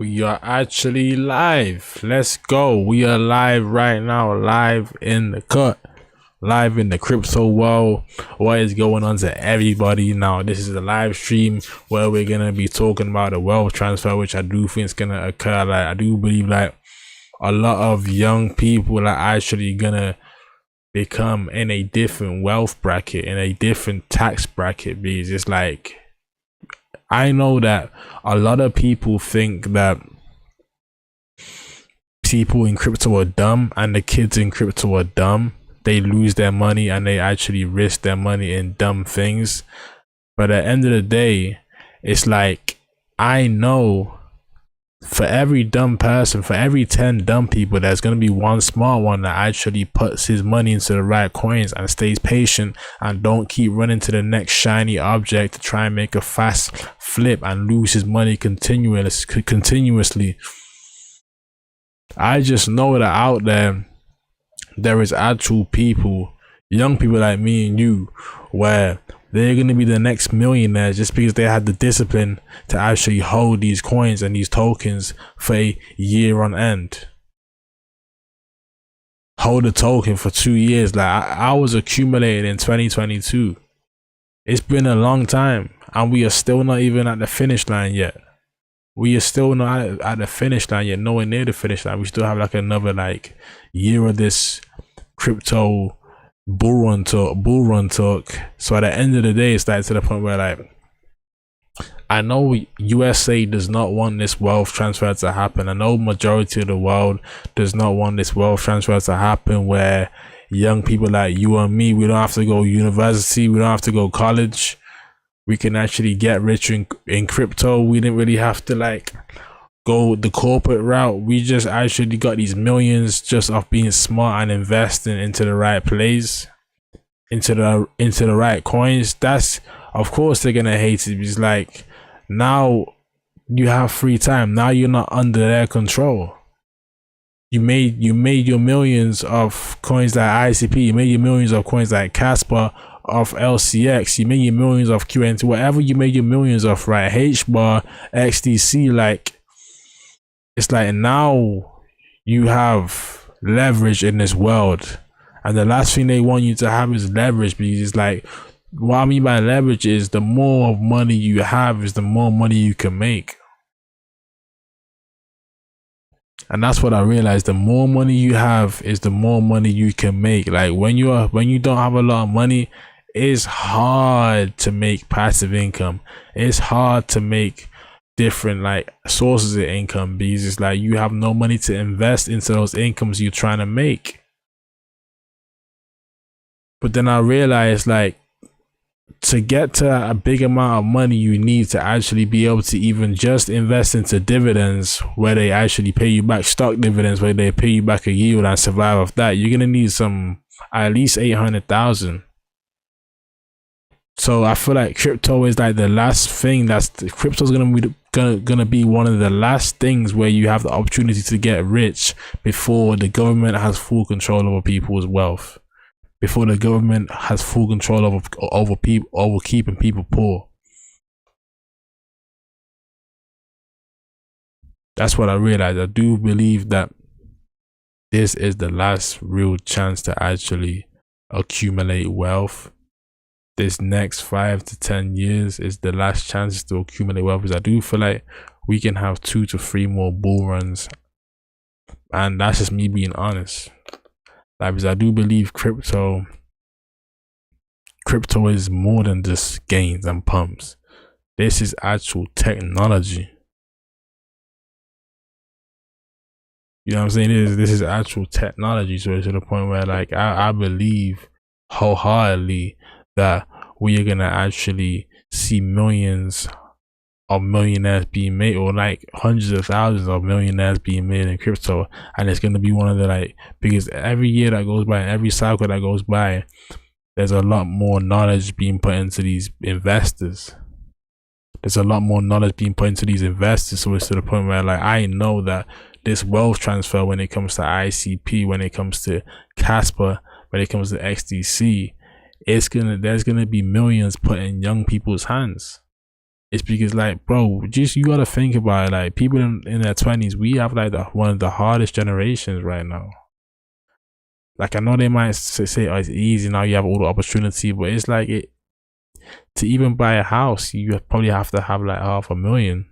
We are actually live. Let's go. We are live right now, live in the cut, live in the crypto world. What is going on to everybody now? This is a live stream where we're gonna be talking about the wealth transfer, which I do think is gonna occur. Like, I do believe like a lot of young people are actually gonna become in a different wealth bracket, in a different tax bracket, because it's like, I know that a lot of people think that people in crypto are dumb and the kids in crypto are dumb. They lose their money and they actually risk their money in dumb things. But at the end of the day, it's like, I know for every dumb person, for every 10 dumb people, there's going to be one smart one that actually puts his money into the right coins and stays patient and don't keep running to the next shiny object to try and make a fast flip and lose his money continuously. I just know that out there is actual people, young people like me and you, where they're going to be the next millionaires just because they had the discipline to actually hold these coins and these tokens for a year on end. Hold a token for 2 years. Like I was accumulating in 2022. It's been a long time and we are still not even at the finish line yet. We are still not at the finish line yet, nowhere near the finish line. We still have like another like year of this crypto bull run talk. So at the end of the day, it's like to the point where like, I know USA does not want this wealth transfer to happen. I know majority of the world does not want this wealth transfer to happen, where young people like you and me, we don't have to go university, we don't have to go college. We can actually get rich in crypto. We didn't really have to like go the corporate route. We just actually got these millions just off being smart and investing into the right place, into the right coins. That's, of course they're gonna hate it, because like, now you have free time. Now you're not under their control. You made your millions of coins like ICP. You made your millions of coins like Kaspa, of LCX. You made your millions of QNT, whatever you made your millions of, right? Hbar, XDC, like, it's like now you have leverage in this world, and the last thing they want you to have is leverage, because it's like, what I mean by leverage is the more money you have is the more money you can make. And that's what I realized. The more money you have is the more money you can make. Like when you don't have a lot of money, it's hard to make passive income. It's hard to make different like sources of income, because it's like you have no money to invest into those incomes you're trying to make. But then I realized, like, to get to a big amount of money, you need to actually be able to even just invest into dividends, where they actually pay you back, stock dividends where they pay you back a yield and survive off that. You're gonna need at least 800,000. So I feel like crypto is like the last thing. Crypto's gonna be one of the last things where you have the opportunity to get rich before the government has full control over people's wealth, before the government has full control over keeping people poor. That's what I realized. I do believe that this is the last real chance to actually accumulate wealth. This next 5 to 10 years is the last chance to accumulate wealth, because I do feel like we can have 2 to 3 more bull runs, and that's just me being honest. Like, because I do believe crypto is more than just gains and pumps. This is actual technology. You know what I'm saying? This is actual technology. So it's to the point where like I believe wholeheartedly that we are gonna actually see millions of millionaires being made, or like hundreds of thousands of millionaires being made in crypto. And it's going to be one of the like, because every year that goes by, every cycle that goes by, there's a lot more knowledge being put into these investors. So it's to the point where like, I know that this wealth transfer, when it comes to ICP, when it comes to Kaspa, when it comes to XDC, there's gonna be millions put in young people's hands. It's because, like, bro, just you gotta think about it. Like, people in their 20s, we have like one of the hardest generations right now. Like, I know they might say, oh, it's easy now, you have all the opportunity, but it's like, to even buy a house, you probably have to have like $500,000.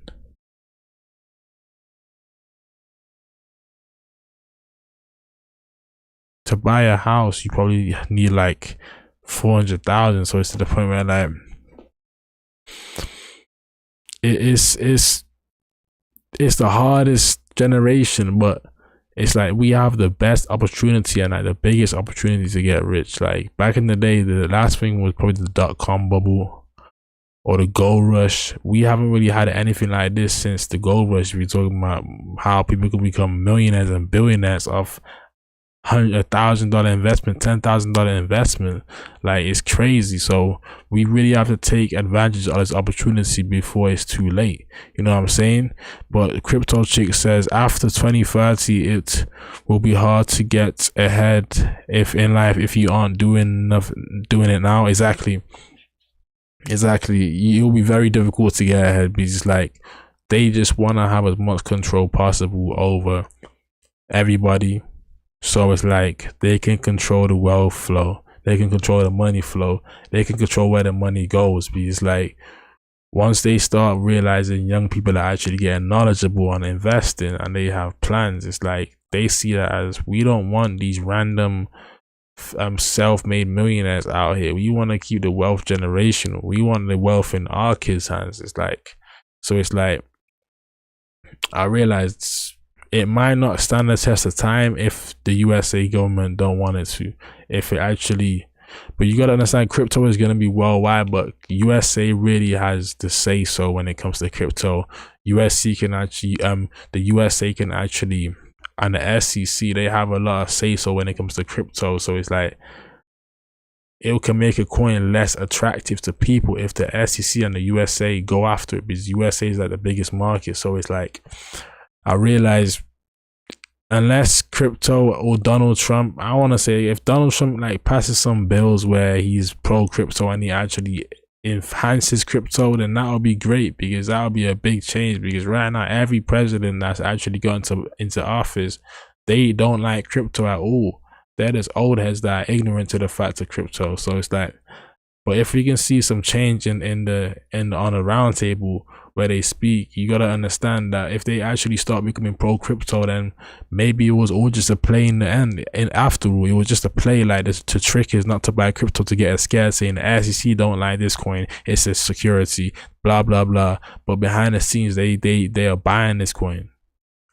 To buy a house, you probably need like 400,000. So it's to the point where, like, it's the hardest generation, but it's like we have the best opportunity and like the biggest opportunity to get rich. Like, back in the day, the last thing was probably the dot-com bubble or the gold rush. We haven't really had anything like this since the gold rush. We're talking about how people can become millionaires and billionaires off $100,000 investment, $10,000 investment. Like, it's crazy. So we really have to take advantage of this opportunity before it's too late. You know what I'm saying? But Crypto Chick says after 2030, it will be hard to get ahead if you aren't doing it now. Exactly. It'll be very difficult to get ahead because, like, they just want to have as much control possible over everybody. So it's like they can control the wealth flow, they can control the money flow, they can control where the money goes. Because, like, once they start realizing young people are actually getting knowledgeable on investing and they have plans, it's like they see that as, we don't want these random self-made millionaires out here. We want to keep the wealth generational. We want the wealth in our kids' hands. It's like, so it's like, I realized it might not stand the test of time if the USA government don't want it to. If it actually, but you gotta understand, crypto is gonna be worldwide, but USA really has the say so when it comes to crypto. USC can actually, the USA can actually, and the SEC, they have a lot of say so when it comes to crypto. So it's like, it can make a coin less attractive to people if the SEC and the USA go after it, because USA is like the biggest market. So it's like, I realize, unless crypto or Donald Trump, I want to say, if Donald Trump like passes some bills where he's pro crypto and he actually enhances crypto, then that'll be great, because that'll be a big change. Because right now, every president that's actually gone into office, they don't like crypto at all. They're just old heads that are ignorant to the fact of crypto. So it's like, but if we can see some change on the round table where they speak, you gotta understand that if they actually start becoming pro crypto, then maybe it was all just a play in the end. And after all, it was just a play, like this, to trick us not to buy crypto, to get us scared, saying the SEC don't like this coin, it's a security, blah blah blah. But behind the scenes, they are buying this coin.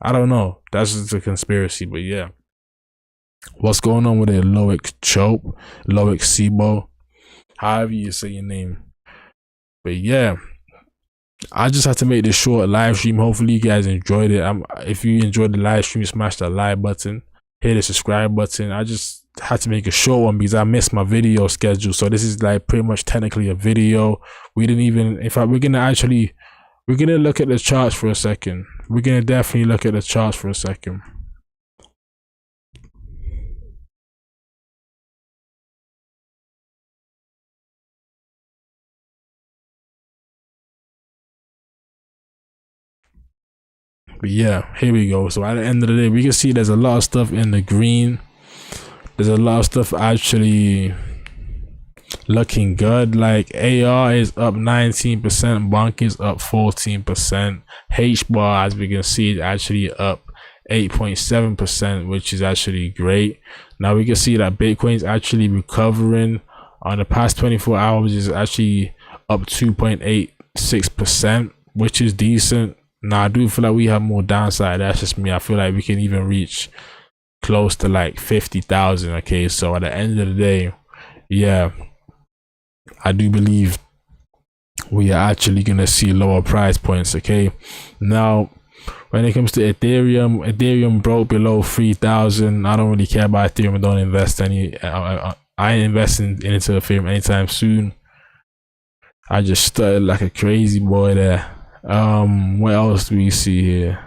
I don't know. That's just a conspiracy, but yeah. What's going on with it, Loic Chope, Loic Sibo, however you say your name. But yeah, I just had to make this short live stream. Hopefully you guys enjoyed it. If you enjoyed the live stream, smash that like button, hit the subscribe button. I just had to make a short one because I missed my video schedule. So this is like pretty much technically a video. We didn't even, in fact, we're gonna look at the charts for a second. We're gonna definitely look at the charts for a second. But yeah, here we go. So at the end of the day, we can see there's a lot of stuff in the green. There's a lot of stuff actually looking good. Like AR is up 19%, Bonk is up 14%, Hbar, as we can see, is actually up 8.7%, which is actually great. Now we can see that Bitcoin is actually recovering. On the past 24 hours is actually up 2.86%, which is decent. Now I do feel like we have more downside. That's just me. I feel like we can even reach close to like 50,000. Okay, so at the end of the day, yeah, I do believe we are actually gonna see lower price points. Okay, now when it comes to Ethereum broke below 3,000. I don't really care about Ethereum. I don't invest any. I ain't investing into Ethereum anytime soon. I just started like a crazy boy there. What else do we see here?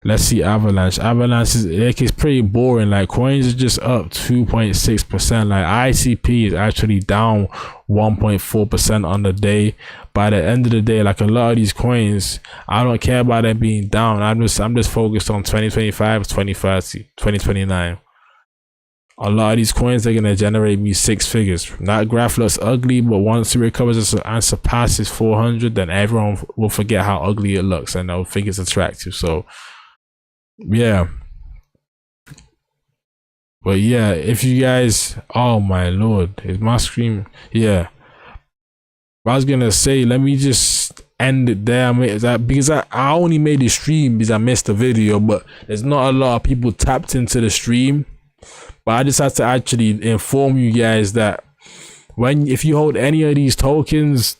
Let's see Avalanche. Avalanche is like, it's pretty boring. Like coins are just up 2.6%. Like ICP is actually down 1.4% on the day. By the end of the day, like a lot of these coins, I don't care about them being down. I'm just focused on 2025, 2030, 2029. A lot of these coins are gonna generate me 6 figures. That graph looks ugly, but once it recovers and surpasses 400, then everyone will forget how ugly it looks and they'll think it's attractive. So yeah, but yeah, if you guys, oh my lord, is my screen? Yeah, I was gonna say, let me just end it there. Because I only made the stream because I missed the video, but there's not a lot of people tapped into the stream. But I just had to actually inform you guys that if you hold any of these tokens,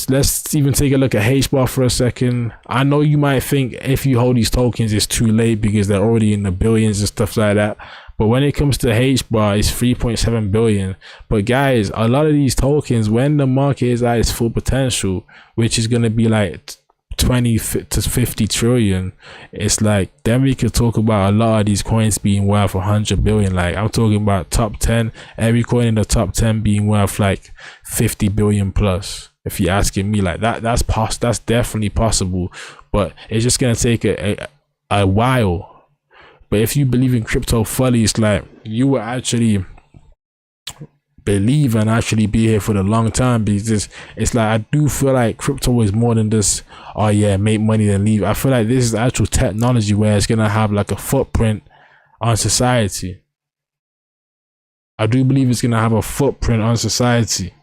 let's even take a look at Hbar for a second. I know you might think if you hold these tokens it's too late because they're already in the billions and stuff like that, but when it comes to Hbar, it's 3.7 billion. But guys, a lot of these tokens, when the market is at its full potential, which is going to be like 20 to 50 trillion, it's like then we could talk about a lot of these coins being worth 100 billion. Like I'm talking about top 10, every coin in the top 10 being worth like 50 billion plus. If you're asking me, like that's definitely possible, but it's just gonna take a while. But if you believe in crypto fully, it's like you will actually believe and actually be here for the long time, because it's like I do feel like crypto is more than this, oh yeah, make money then leave. I feel like this is actual technology where it's gonna have like a footprint on society. I do believe it's gonna have a footprint on society.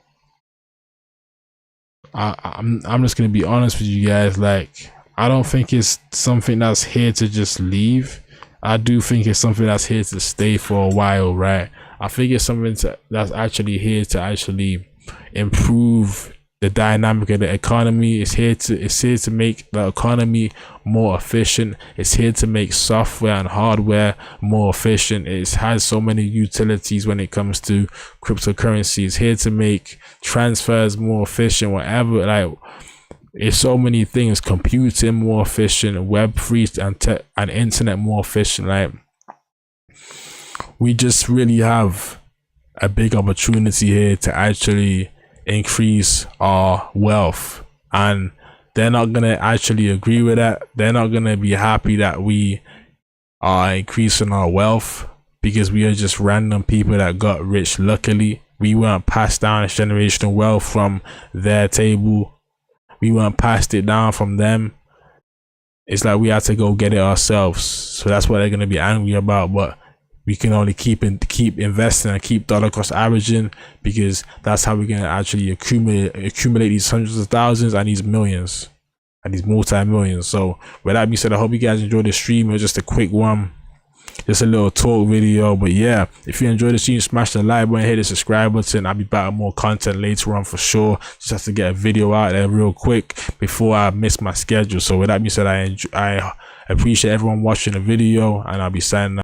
I'm just gonna be honest with you guys, like I don't think it's something that's here to just leave. I do think it's something that's here to stay for a while, right? I think it's something that's actually here to actually improve the dynamic of the economy. It's here to make the economy more efficient. It's here to make software and hardware more efficient. It has so many utilities when it comes to cryptocurrency. It's here to make transfers more efficient, whatever. Like it's so many things. Computing more efficient, Web3 and internet more efficient. Like we just really have a big opportunity here to actually increase our wealth, and they're not gonna actually agree with that. They're not gonna be happy that we are increasing our wealth because we are just random people that got rich luckily. We weren't passed down as generational wealth from their table. We weren't passed it down from them. It's like we had to go get it ourselves. So that's what they're gonna be angry about. But we can only keep investing and keep dollar cost averaging, because that's how we're gonna actually accumulate these hundreds of thousands and these millions and these multi-millions. So with that being said, I hope you guys enjoyed the stream. It was just a quick one, just a little talk video. But yeah, if you enjoyed the stream, smash the like button, hit the subscribe button. I'll be back with more content later on for sure. Just have to get a video out there real quick before I miss my schedule. So with that being said, I appreciate everyone watching the video, and I'll be signing out.